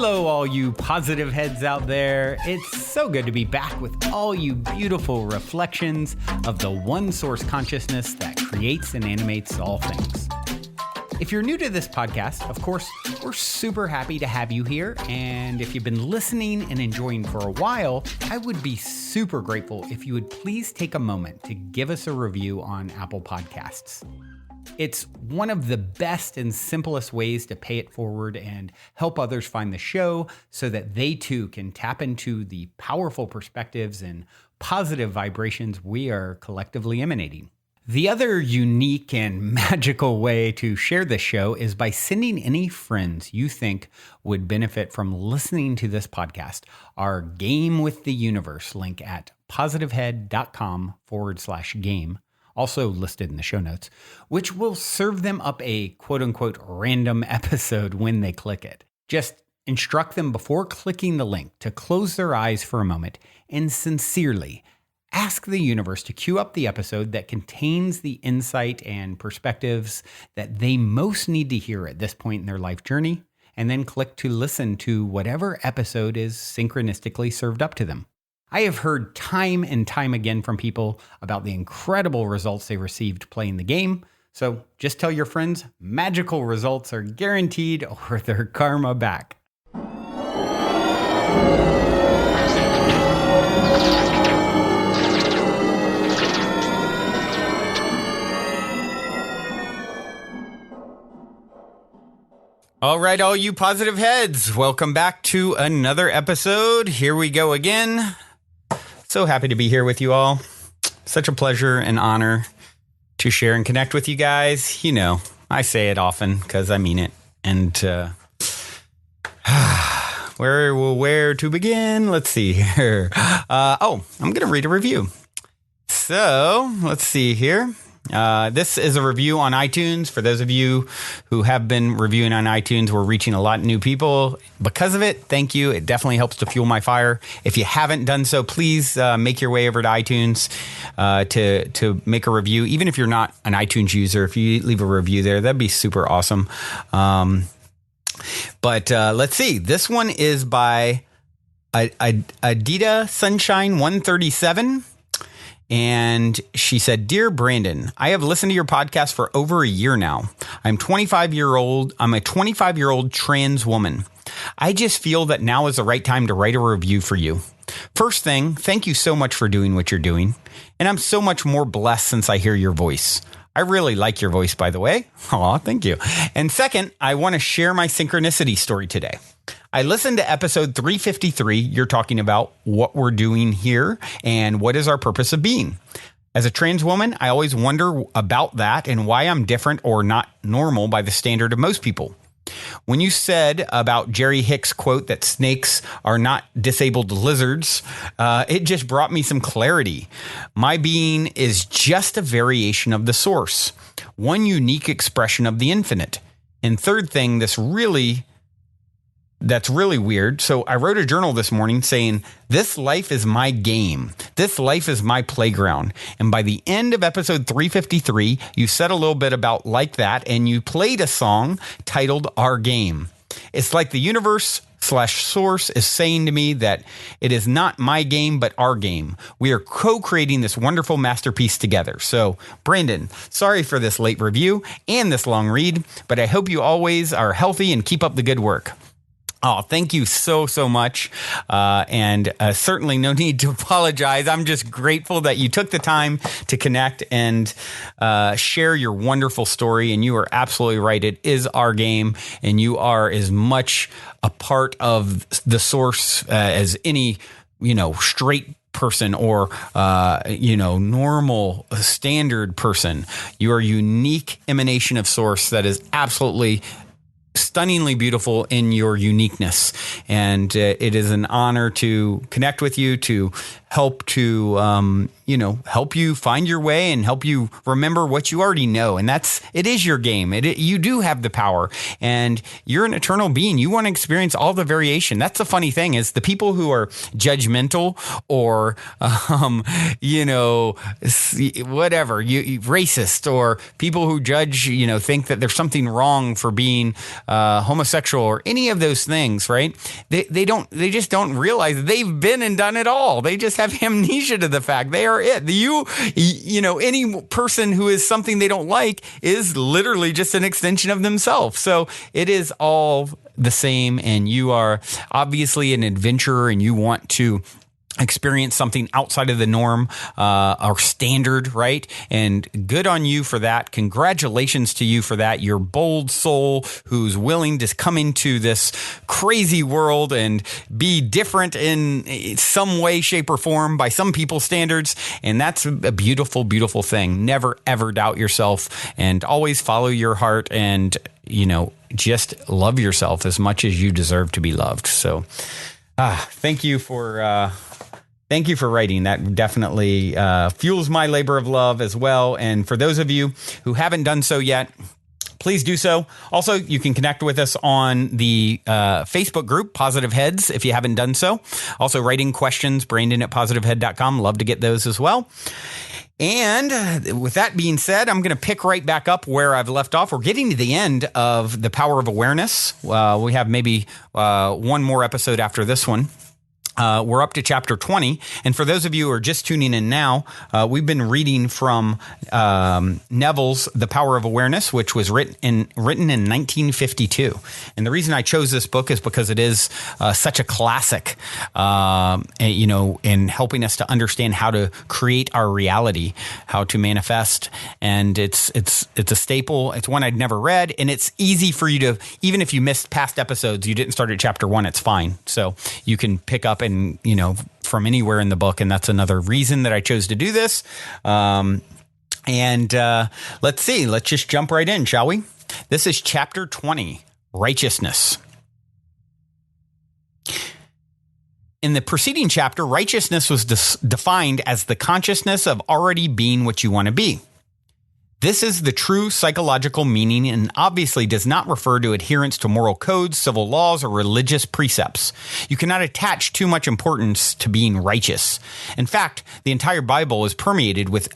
Hello, all you positive heads out there. It's so good to be back with all you beautiful reflections of the one source consciousness that creates and animates all things. If you're new to this podcast, of course, we're super happy to have you here. And if you've been listening and enjoying for a while, I would be super grateful if you would please take a moment to give us a review on Apple Podcasts. It's one of the best and simplest ways to pay it forward and help others find the show so that they too can tap into the powerful perspectives and positive vibrations we are collectively emanating. The other unique and magical way to share this show is by sending any friends you think would benefit from listening to this podcast our Game with the Universe link at positivehead.com/game. Also listed in the show notes, which will serve them up a quote-unquote random episode when they click it. Just instruct them before clicking the link to close their eyes for a moment and sincerely ask the universe to cue up the episode that contains the insight and perspectives that they most need to hear at this point in their life journey, and then click to listen to whatever episode is synchronistically served up to them. I have heard time and time again from people about the incredible results they received playing the game. So just tell your friends magical results are guaranteed or their karma back. All right, all you positive heads, welcome back to another episode. Here we go again. So happy to be here with you all. Such a pleasure and honor to share and connect with you guys. You know, I say it often because I mean it. And where to begin? Let's see here. I'm going to read a review. So let's see here. This is a review on iTunes. For those of you who have been reviewing on iTunes, we're reaching a lot of new people because of it. Thank you. It definitely helps to fuel my fire. If you haven't done so, please make your way over to iTunes to make a review. Even if you're not an iTunes user, if you leave a review there, that'd be super awesome. But let's see. This one is by Adita Sunshine 137. And she said, "Dear Brandon, I have listened to your podcast for over a year now. I'm a 25-year-old trans woman. I just feel that now is the right time to write a review for you. First thing, thank you so much for doing what you're doing. And I'm so much more blessed since I hear your voice. I really like your voice, by the way. Aw, thank you. And second, I want to share my synchronicity story today. I listened to episode 353. You're talking about what we're doing here and what is our purpose of being. As a trans woman, I always wonder about that and why I'm different or not normal by the standard of most people. When you said about Jerry Hicks' quote that snakes are not disabled lizards, it just brought me some clarity. My being is just a variation of the source, one unique expression of the infinite. And third thing, that's really weird. So I wrote a journal this morning saying, this life is my game. This life is my playground. And by the end of episode 353, you said a little bit about like that, and you played a song titled Our Game. It's like the universe/source is saying to me that it is not my game, but our game. We are co-creating this wonderful masterpiece together. So, Brandon, sorry for this late review and this long read, but I hope you always are healthy and keep up the good work. Oh, thank you so much. And certainly no need to apologize. I'm just grateful that you took the time to connect and share your wonderful story. And you are absolutely right. It is our game. And you are as much a part of the source as any, straight person or, normal standard person. You are a unique emanation of source that is absolutely stunningly beautiful in your uniqueness. And it is an honor to connect with you, to help to, help you find your way and help you remember what you already know. And it is your game. You do have the power, and you're an eternal being. You want to experience all the variation. That's the funny thing, is the people who are judgmental or, whatever, racist, or people who judge, think that there's something wrong for being homosexual or any of those things, right? They just don't realize they've been and done it all. They just have amnesia to the fact they are it. Any person who is something they don't like is literally just an extension of themselves. So it is all the same, and you are obviously an adventurer, and you want to experience something outside of the norm or standard, right? And good on you for that. Congratulations to you for that. You're a bold soul who's willing to come into this crazy world and be different in some way, shape, or form by some people's standards. And that's a beautiful, beautiful thing. Never, ever doubt yourself, and always follow your heart, and, just love yourself as much as you deserve to be loved. So thank you for writing. That definitely fuels my labor of love as well. And for those of you who haven't done so yet, please do so. Also, you can connect with us on the Facebook group, Positive Heads, if you haven't done so. Also, writing questions, Brandon@positivehead.com. Love to get those as well. And with that being said, I'm going to pick right back up where I've left off. We're getting to the end of The Power of Awareness. We have maybe one more episode after this one. We're up to chapter 20. And for those of you who are just tuning in now, we've been reading from Neville's The Power of Awareness, which was written in 1952. And the reason I chose this book is because it is such a classic, in helping us to understand how to create our reality, how to manifest. And it's a staple. It's one I'd never read. And it's easy for you to, even if you missed past episodes, you didn't start at chapter 1, it's fine. So you can pick up and, from anywhere in the book. And that's another reason that I chose to do this. Let's see, let's just jump right in, shall we? This is chapter 20, Righteousness. In the preceding chapter, righteousness was defined as the consciousness of already being what you want to be. This is the true psychological meaning, and obviously does not refer to adherence to moral codes, civil laws, or religious precepts. You cannot attach too much importance to being righteous. In fact, the entire Bible is permeated with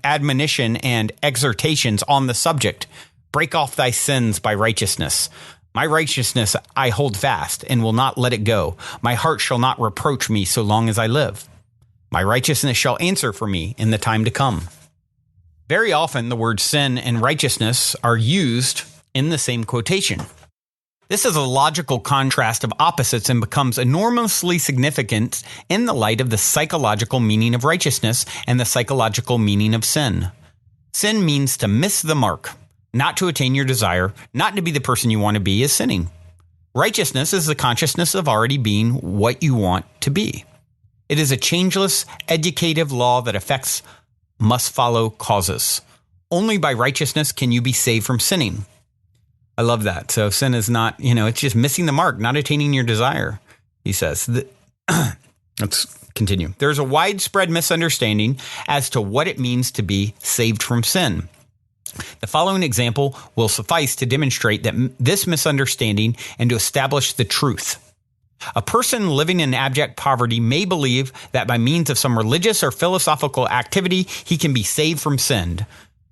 admonition and exhortations on the subject. Break off thy sins by righteousness. My righteousness I hold fast and will not let it go. My heart shall not reproach me so long as I live. My righteousness shall answer for me in the time to come. Very often, the words sin and righteousness are used in the same quotation. This is a logical contrast of opposites and becomes enormously significant in the light of the psychological meaning of righteousness and the psychological meaning of sin. Sin means to miss the mark, not to attain your desire, not to be the person you want to be is sinning. Righteousness is the consciousness of already being what you want to be. It is a changeless, educative law that affects must follow causes. Only by righteousness can you be saved from sinning. I love that. So sin is not, it's just missing the mark, not attaining your desire, he says. Let's continue. There's a widespread misunderstanding as to what it means to be saved from sin. The following example will suffice to demonstrate that this misunderstanding and to establish the truth. A person living in abject poverty may believe that by means of some religious or philosophical activity, he can be saved from sin,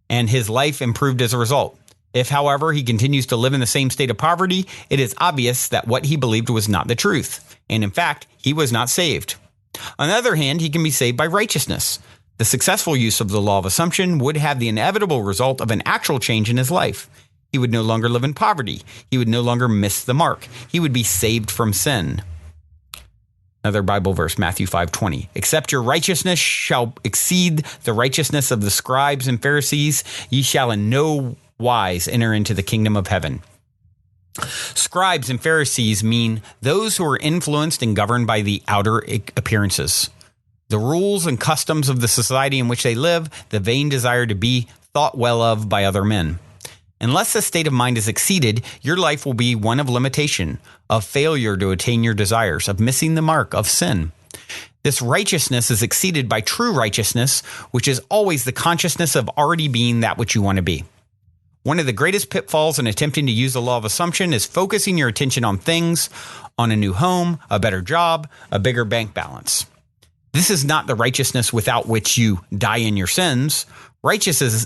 and his life improved as a result. If, however, he continues to live in the same state of poverty, it is obvious that what he believed was not the truth, and in fact, he was not saved. On the other hand, he can be saved by righteousness. The successful use of the law of assumption would have the inevitable result of an actual change in his life. He would no longer live in poverty. He would no longer miss the mark. He would be saved from sin. Another Bible verse, Matthew 5:20. Except your righteousness shall exceed the righteousness of the scribes and Pharisees, ye shall in no wise enter into the kingdom of heaven. Scribes and Pharisees mean those who are influenced and governed by the outer appearances, the rules and customs of the society in which they live, the vain desire to be thought well of by other men. Unless this state of mind is exceeded, your life will be one of limitation, of failure to attain your desires, of missing the mark, of sin. This righteousness is exceeded by true righteousness, which is always the consciousness of already being that which you want to be. One of the greatest pitfalls in attempting to use the law of assumption is focusing your attention on things, on a new home, a better job, a bigger bank balance. This is not the righteousness without which you die in your sins. Righteousness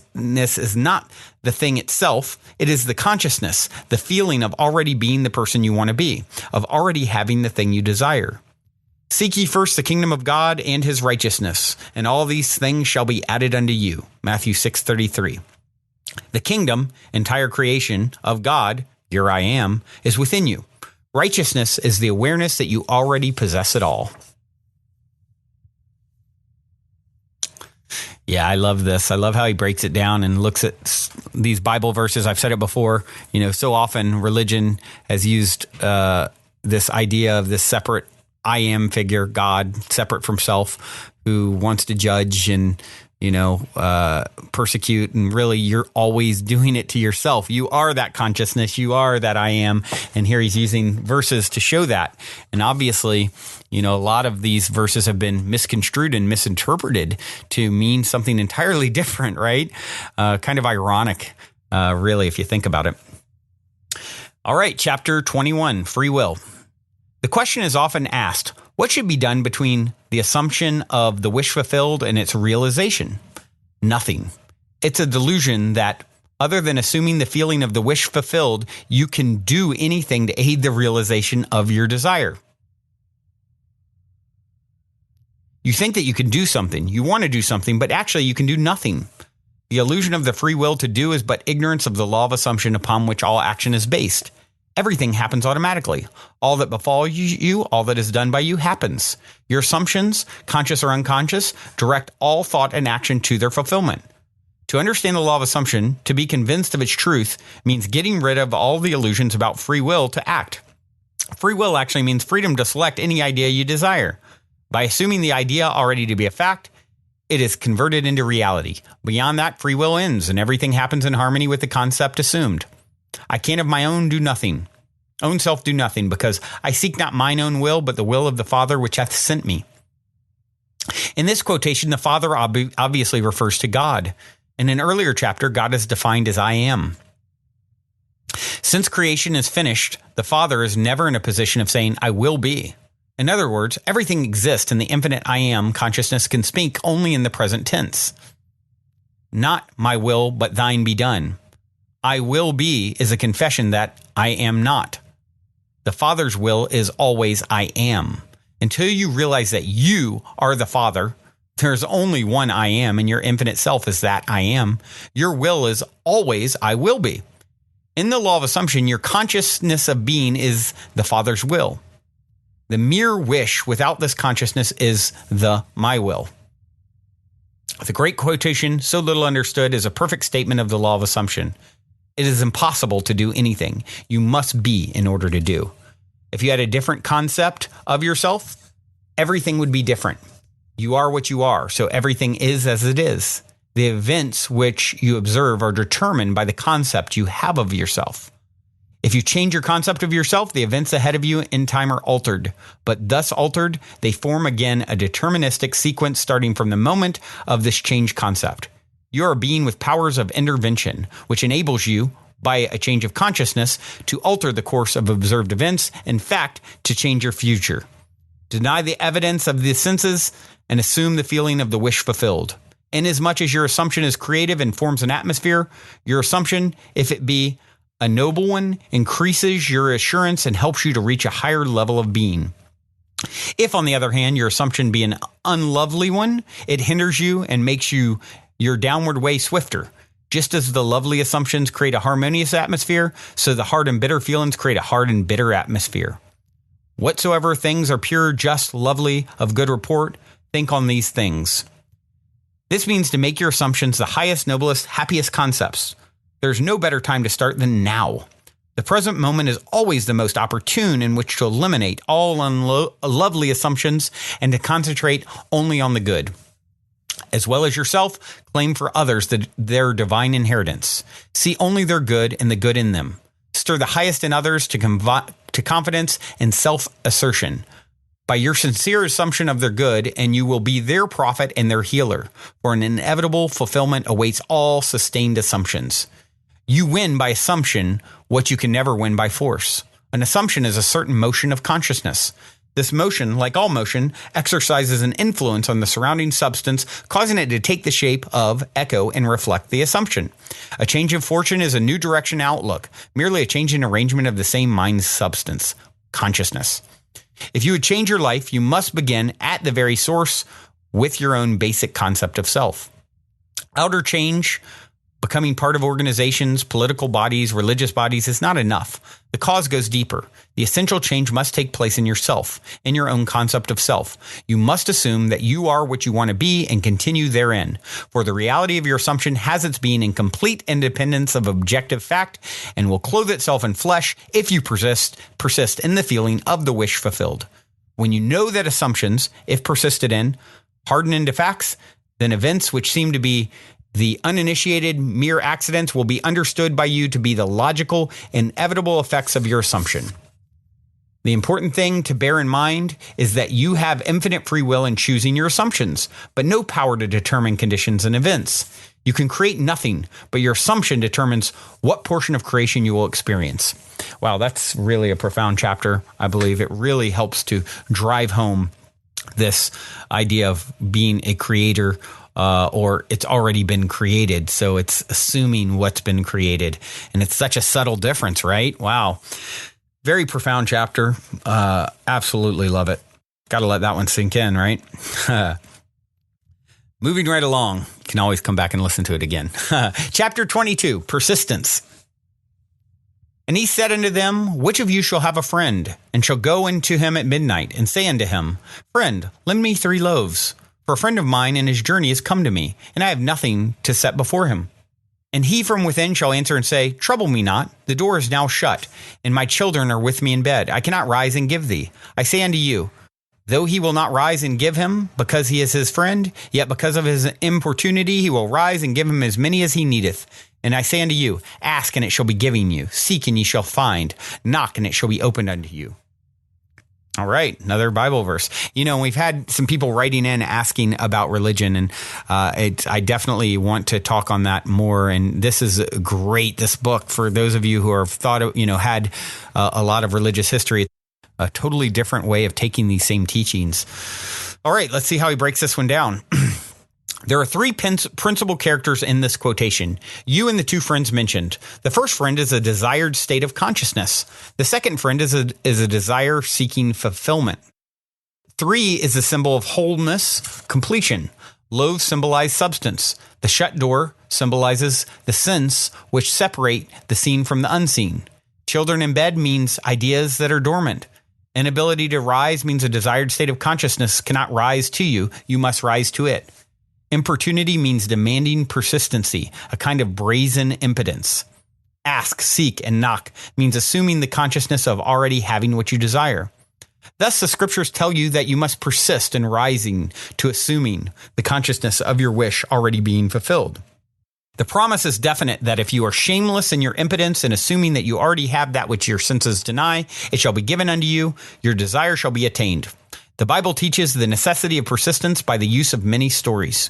is not the thing itself. It is the consciousness, the feeling of already being the person you want to be, of already having the thing you desire. Seek ye first the kingdom of God and his righteousness, and all these things shall be added unto you. Matthew 6:33. The kingdom, entire creation of God, your I am, is within you. Righteousness is the awareness that you already possess it all. Yeah, I love this. I love how he breaks it down and looks at these Bible verses. I've said it before, so often religion has used this idea of this separate I am figure, God, separate from self, who wants to judge and persecute, and really you're always doing it to yourself. You are that consciousness. You are that I am. And here he's using verses to show that. And obviously, a lot of these verses have been misconstrued and misinterpreted to mean something entirely different, right? Kind of ironic, really, if you think about it. All right, chapter 21, free will. The question is often asked, what should be done between the assumption of the wish fulfilled and its realization? Nothing. It's a delusion that, other than assuming the feeling of the wish fulfilled, you can do anything to aid the realization of your desire. You think that you can do something, you want to do something, but actually you can do nothing. The illusion of the free will to do is but ignorance of the law of assumption upon which all action is based. Everything happens automatically. All that befalls you, all that is done by you happens. Your assumptions, conscious or unconscious, direct all thought and action to their fulfillment. To understand the law of assumption, to be convinced of its truth, means getting rid of all the illusions about free will to act. Free will actually means freedom to select any idea you desire. By assuming the idea already to be a fact, it is converted into reality. Beyond that, free will ends, and everything happens in harmony with the concept assumed. I can of my own self do nothing, because I seek not mine own will, but the will of the Father which hath sent me. In this quotation, the Father obviously refers to God. In an earlier chapter, God is defined as I am. Since creation is finished, the Father is never in a position of saying, I will be. In other words, everything exists, and the infinite I am consciousness can speak only in the present tense. Not my will, but thine be done. I will be is a confession that I am not. The Father's will is always I am. Until you realize that you are the Father, there's only one I am, and your infinite self is that I am. Your will is always I will be. In the law of assumption, your consciousness of being is the Father's will. The mere wish without this consciousness is the my will. The great quotation, so little understood, is a perfect statement of the law of assumption. It is impossible to do anything. You must be in order to do. If you had a different concept of yourself, everything would be different. You are what you are, so everything is as it is. The events which you observe are determined by the concept you have of yourself. If you change your concept of yourself, the events ahead of you in time are altered. But thus altered, they form again a deterministic sequence starting from the moment of this changed concept. You are a being with powers of intervention, which enables you, by a change of consciousness, to alter the course of observed events, in fact, to change your future. Deny the evidence of the senses and assume the feeling of the wish fulfilled. Inasmuch as your assumption is creative and forms an atmosphere, your assumption, if it be a noble one, increases your assurance and helps you to reach a higher level of being. If, on the other hand, your assumption be an unlovely one, it hinders you and makes your downward way swifter. Just as the lovely assumptions create a harmonious atmosphere, so the hard and bitter feelings create a hard and bitter atmosphere. Whatsoever things are pure, just, lovely, of good report, think on these things. This means to make your assumptions the highest, noblest, happiest concepts. There's no better time to start than now. The present moment is always the most opportune in which to eliminate all unlovely assumptions and to concentrate only on the good. As well as yourself, claim for others their divine inheritance. See only their good and the good in them. Stir the highest in others to confidence and self-assertion. by your sincere assumption of their good, and you will be their prophet and their healer, for an inevitable fulfillment awaits all sustained assumptions. You win by assumption what you can never win by force. An assumption is a certain motion of consciousness. This motion, like all motion, exercises an influence on the surrounding substance, causing it to take the shape of, echo, and reflect the assumption. A change of fortune is a new direction outlook, merely a change in arrangement of the same mind's substance, consciousness. If you would change your life, you must begin at the very source with your own basic concept of self. Outer change, becoming part of organizations, political bodies, religious bodies, is not enough. The cause goes deeper. The essential change must take place in yourself, in your own concept of self. You must assume that you are what you want to be and continue therein. For the reality of your assumption has its being in complete independence of objective fact and will clothe itself in flesh if you persist in the feeling of the wish fulfilled. When you know that assumptions, if persisted in, harden into facts, then events which seem to be the uninitiated mere accidents will be understood by you to be the logical, inevitable effects of your assumption. The important thing to bear in mind is that you have infinite free will in choosing your assumptions, but no power to determine conditions and events. You can create nothing, but your assumption determines what portion of creation you will experience. Wow, that's really a profound chapter. I believe it really helps to drive home this idea of being a creator, or it's already been created. So it's assuming what's been created. And it's such a subtle difference, right? Wow. Very profound chapter. Absolutely love it. Got to let that one sink in, right? Moving right along. You can always come back and listen to it again. Chapter 22, Persistence. And he said unto them, which of you shall have a friend, and shall go unto him at midnight, and say unto him, Friend, lend me 3 loaves. For a friend of mine in his journey is come to me, and I have nothing to set before him. And he from within shall answer and say, Trouble me not, the door is now shut, and my children are with me in bed. I cannot rise and give thee. I say unto you, though he will not rise and give him, because he is his friend, yet because of his importunity he will rise and give him as many as he needeth. And I say unto you, Ask, and it shall be given you. Seek, and ye shall find. Knock, and it shall be opened unto you. All right, another Bible verse. You know, we've had some people writing in asking about religion, and I definitely want to talk on that more. And this is great, this book, for those of you who have thought, had a lot of religious history, a totally different way of taking these same teachings. All right, let's see how he breaks this one down. There are 3 principal characters in this quotation, you and the 2 friends mentioned. The first friend is a desired state of consciousness. The second friend is a desire seeking fulfillment. 3 is a symbol of wholeness, completion. Loaves symbolize substance. The shut door symbolizes the sense which separate the seen from the unseen. Children in bed means ideas that are dormant. Inability to rise means a desired state of consciousness cannot rise to you. You must rise to it. Importunity means demanding persistency, a kind of brazen impotence. Ask, seek, and knock means assuming the consciousness of already having what you desire. Thus, the scriptures tell you that you must persist in rising to assuming the consciousness of your wish already being fulfilled. The promise is definite that if you are shameless in your impotence and assuming that you already have that which your senses deny, it shall be given unto you, your desire shall be attained. The Bible teaches the necessity of persistence by the use of many stories.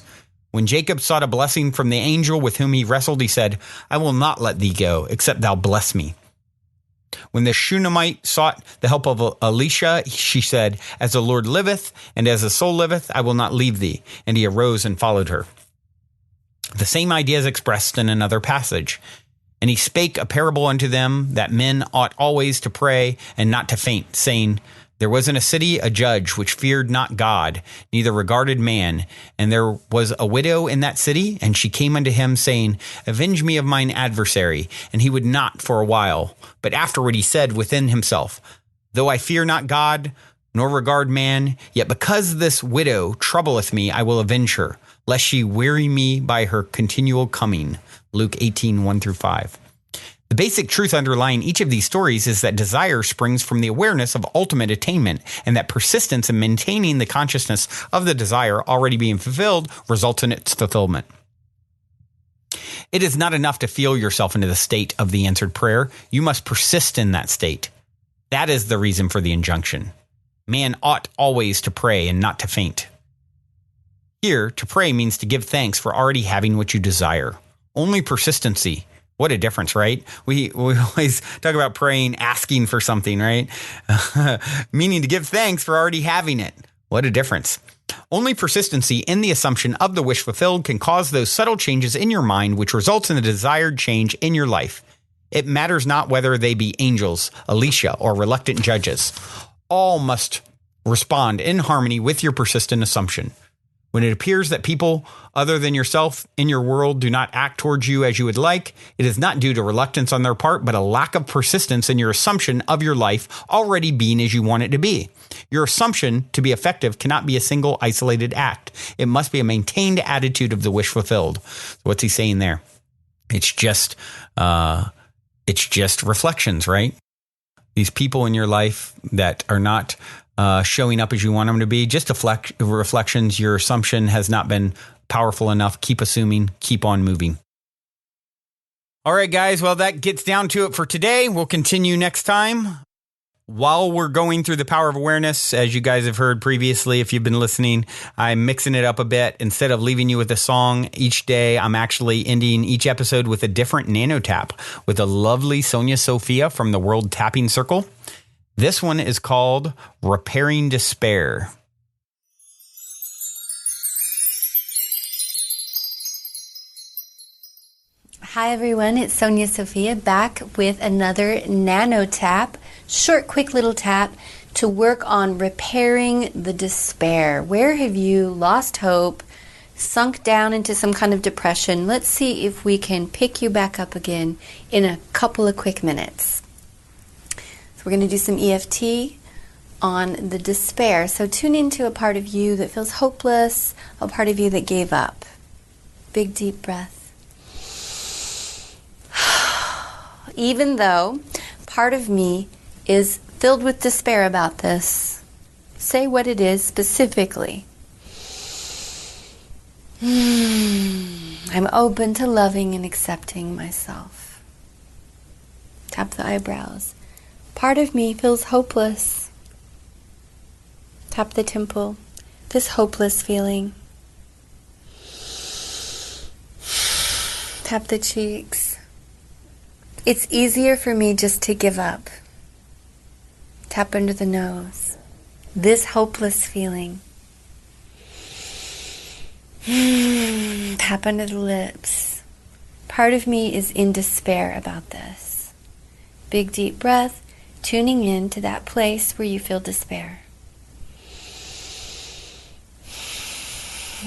When Jacob sought a blessing from the angel with whom he wrestled, he said, I will not let thee go, except thou bless me. When the Shunammite sought the help of Elisha, she said, As the Lord liveth, and as the soul liveth, I will not leave thee. And he arose and followed her. The same idea is expressed in another passage. And he spake a parable unto them, that men ought always to pray and not to faint, saying, There was in a city a judge which feared not God, neither regarded man. And there was a widow in that city, and she came unto him, saying, Avenge me of mine adversary. And he would not for a while. But afterward he said within himself, Though I fear not God, nor regard man, yet because this widow troubleth me, I will avenge her, lest she weary me by her continual coming. Luke 18, 1-5. The basic truth underlying each of these stories is that desire springs from the awareness of ultimate attainment, and that persistence in maintaining the consciousness of the desire already being fulfilled results in its fulfillment. It is not enough to feel yourself into the state of the answered prayer. You must persist in that state. That is the reason for the injunction. Man ought always to pray and not to faint. Here, to pray means to give thanks for already having what you desire. Only persistency. What a difference, right? We always talk about praying, asking for something, right? Meaning to give thanks for already having it. What a difference. Only persistency in the assumption of the wish fulfilled can cause those subtle changes in your mind which results in the desired change in your life. It matters not whether they be angels, Alicia, or reluctant judges. All must respond in harmony with your persistent assumption. When it appears that people other than yourself in your world do not act towards you as you would like, it is not due to reluctance on their part, but a lack of persistence in your assumption of your life already being as you want it to be. Your assumption to be effective cannot be a single isolated act. It must be a maintained attitude of the wish fulfilled. What's he saying there? It's just reflections, right? These people in your life that are not showing up as you want them to be, just reflections. Your assumption has not been powerful enough. Keep assuming, keep on moving. All right, guys. Well, that gets down to it for today. We'll continue next time. While we're going through the power of awareness, as you guys have heard previously, if you've been listening, I'm mixing it up a bit. Instead of leaving you with a song each day, I'm actually ending each episode with a different nano tap with a lovely Sonia Sophia from the World Tapping Circle. This one is called Repairing Despair. Hi everyone, it's Sonia Sophia back with another nano tap, short, quick little tap to work on repairing the despair. Where have you lost hope, sunk down into some kind of depression? Let's see if we can pick you back up again in a couple of quick minutes. We're going to do some EFT on the despair. So tune into a part of you that feels hopeless, a part of you that gave up. Big deep breath. Even though part of me is filled with despair about this, say what it is specifically. I'm open to loving and accepting myself. Tap the eyebrows. Part of me feels hopeless. Tap the temple. This hopeless feeling. Tap the cheeks. It's easier for me just to give up. Tap under the nose. This hopeless feeling. Tap under the lips. Part of me is in despair about this. Big deep breath. Tuning in to that place where you feel despair.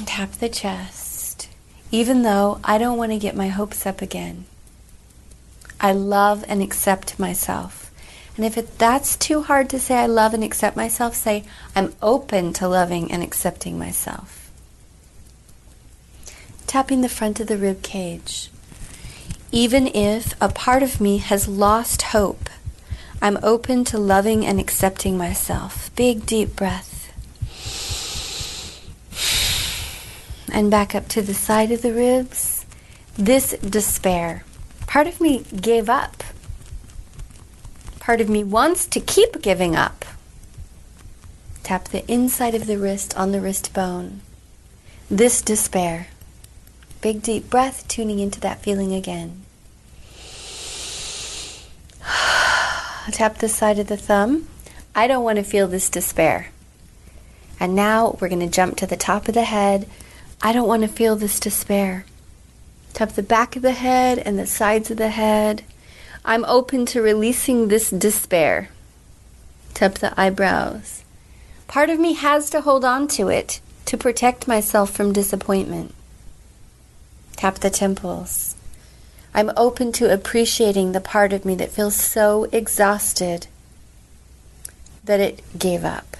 Tap the chest. Even though I don't want to get my hopes up again, I love and accept myself. And if that's too hard to say I love and accept myself, say I'm open to loving and accepting myself. Tapping the front of the rib cage. Even if a part of me has lost hope, I'm open to loving and accepting myself. Big deep breath. And back up to the side of the ribs. This despair. Part of me gave up. Part of me wants to keep giving up. Tap the inside of the wrist on the wrist bone. This despair. Big deep breath, tuning into that feeling again. Tap the side of the thumb. I don't want to feel this despair. And now we're going to jump to the top of the head. I don't want to feel this despair. Tap the back of the head and the sides of the head. I'm open to releasing this despair. Tap the eyebrows. Part of me has to hold on to it to protect myself from disappointment. Tap the temples. I'm open to appreciating the part of me that feels so exhausted that it gave up.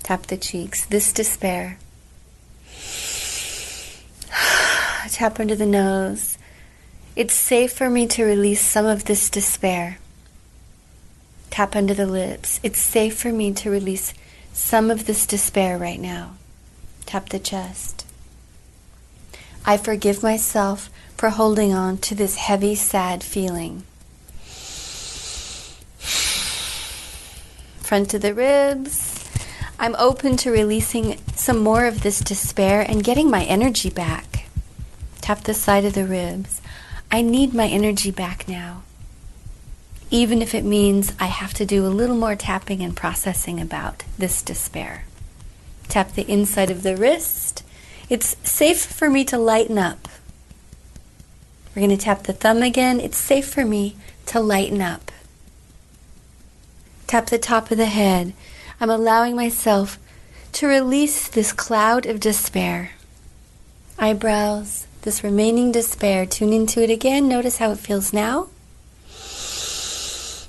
Tap the cheeks. This despair. Tap under the nose. It's safe for me to release some of this despair. Tap under the lips. It's safe for me to release some of this despair right now. Tap the chest. I forgive myself for holding on to this heavy, sad feeling. Front of the ribs. I'm open to releasing some more of this despair and getting my energy back. Tap the side of the ribs. I need my energy back now. Even if it means I have to do a little more tapping and processing about this despair. Tap the inside of the wrist. It's safe for me to lighten up. We're going to tap the thumb again. It's safe for me to lighten up. Tap the top of the head. I'm allowing myself to release this cloud of despair. Eyebrows, this remaining despair. Tune into it again. Notice how it feels now.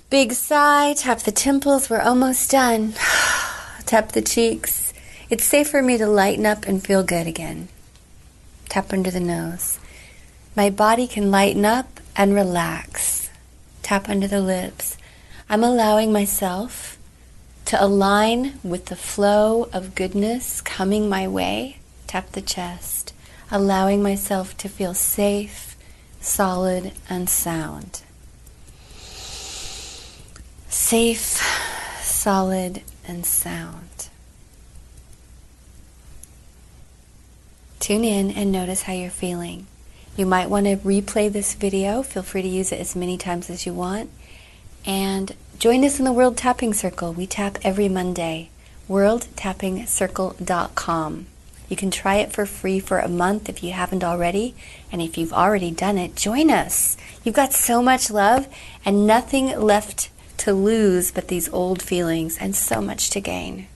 Big sigh. Tap the temples. We're almost done. Tap the cheeks. It's safe for me to lighten up and feel good again. Tap under the nose. My body can lighten up and relax. Tap under the lips. I'm allowing myself to align with the flow of goodness coming my way. Tap the chest. Allowing myself to feel safe, solid, and sound. Safe, solid, and sound. Tune in and notice how you're feeling. You might want to replay this video. Feel free to use it as many times as you want. And join us in the World Tapping Circle. We tap every Monday. WorldTappingCircle.com. You can try it for free for a month if you haven't already. And if you've already done it, join us. You've got so much love and nothing left to lose but these old feelings and so much to gain.